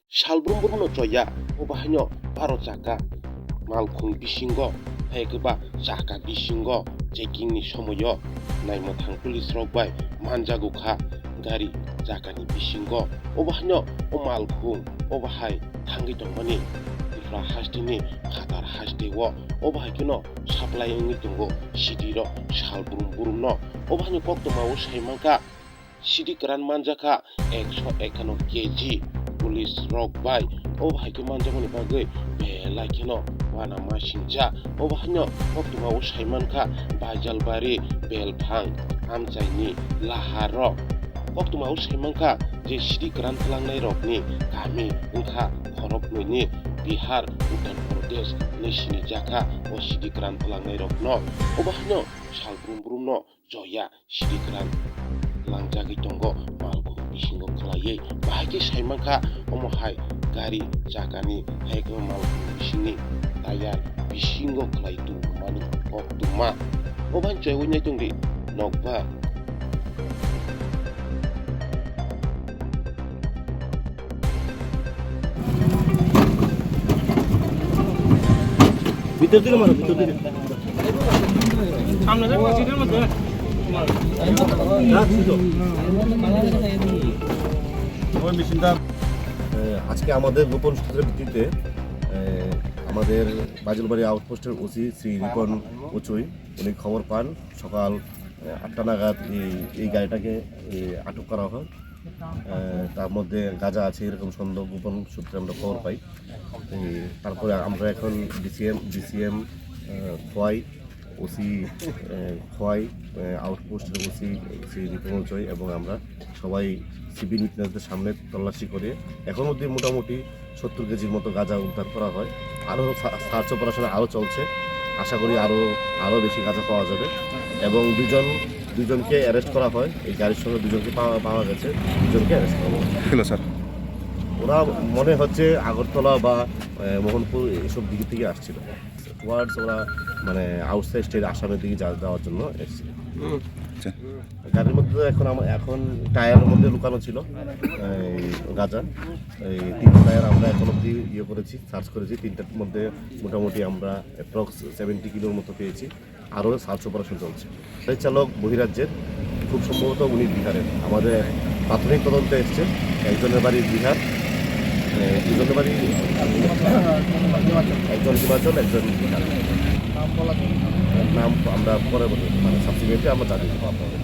Shalbrumbrumno joya obahanyo baro Chaka Malkhung BIsingo haikeba Chaka BIsingo checking ni somoyo naimotang police rok bai Manjakha gari Chakani BIsingo obahanyo o Malkhung obahai thangi tongmani ifra hastini khatar hastewo obahakino supply ngi tongo Sidi ro Shalbrumbrumno obahanyo Koktwma o saimangka Sidi Kwran Manjakha 151 kg police rock by obahaike manjakoni bagui belakino wana masinja obahanyo Koktwma o saimanka bajalbari belphang amchaini Laharo Koktwma o saimanka je Sidi Kwran tlangnai rokni kami ungkha khoroknoini Bihar Uttar Pradesh ni Manjakha o Sidi Kwran tlangnai rokno obahanyo Shalbrumbrumno joya Sidi Kwran langjagui tongo Malkhung BIsingo khlaiui bahai saimangkha omohai gari Chakani haikema Malkhung BIsingni tayar BIsingo khlai tungmani Koktwma oban joyui nai tongdi nokba ভিতর দিকে মারো ভিতর দিকে সামনে যাও সিটের মধ্যে আজকে আমাদের গোপন সূত্রের ভিত্তিতে আমাদের বাজলবাড়ি আউটপোস্টের ওসি শ্রী রিপন ওচুই উনি খবর পান সকাল 8টা নাগাদ এই গাড়িটাকে আটক করা হয়। তার মধ্যে গাঁজা আছে এরকম সন্দেহ গোপন সূত্রে আমরা খবর পাই। তারপরে আমরা এখন বিসিএম খোয়াই ওসি খোয়াই আউটপোস্টের ওসি শ্রী রিপন ওচুই এবং আমরা সবাই সিভিল উইটনেসদের সামনে তল্লাশি করে এখন অবধি মোটামুটি 70 কেজির মতো গাঁজা উদ্ধার করা হয়। আরও সার্চ অপারেশন আরও চলছে, আশা করি আরও বেশি গাঁজা পাওয়া যাবে এবং দুজনকে অ্যারেস্ট করা হয়। এই গাড়ির সঙ্গে দুজনকে পাওয়া গেছে, দুজনকে অ্যারেস্ট করা হলো স্যার। ওরা মনে হচ্ছে আগরতলা বা মোহনপুর এসব দিক থেকে আসছিল, টুয়ার্ডস ওরা মানে আউটসাইড স্টেট আসামের দিকে যাওয়ার জন্য এসেছিল। গাড়ির মধ্যে এখন টায়ারের মধ্যে লুকানো ছিল গাঁজা। এই 3টা টায়ার আমরা এখন অবধি করেছি, সার্চ করেছি। 3টার মধ্যে মোটামুটি আমরা অ্যাপ্রক্স 70 কিলোর মতো পেয়েছি। আরও সার্চ অপারেশন চলছে। গাড়ির চালক বহিরাজ্যের, খুব সম্ভবত উনি বিহারের। আমাদের প্রাথমিক তদন্তে এসছে একজনের বাড়ি বিহার, দুজনের বাড়ি একজন হিমাচল, একজন বিহার। নাম আমরা পরে মানে সাবসিকুয়েন্টলি আমরা জানিয়ে দেবো আপনাদের।